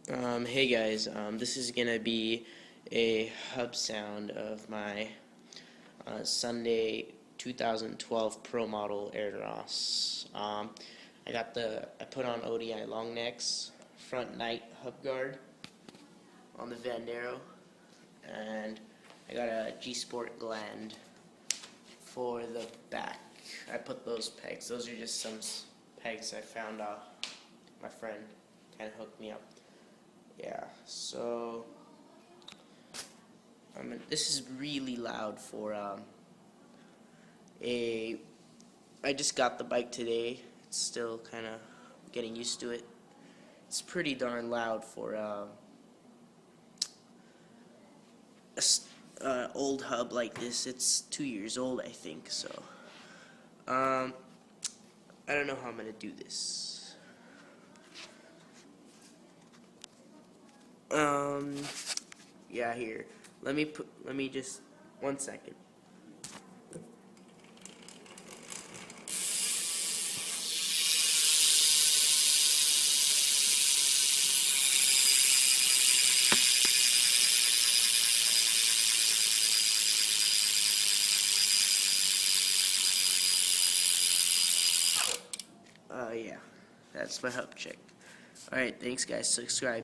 Hey guys, this is gonna be a hub sound of my Sunday 2012 Pro Model Air Ross. I put on ODI long necks, front night hub guard on the Vandero, and I got a G Sport gland for the back. I put those pegs. Those are just some pegs I found. My friend kind of hooked me up. Yeah, so this is really loud for I just got the bike today. It's still kind of getting used to it. It's pretty darn loud for old hub like this. It's 2 years old, I think. So I don't know how I'm gonna do this. Yeah, here. Let me just 1 second. Yeah, that's my hub check. Alright, thanks guys. Subscribe.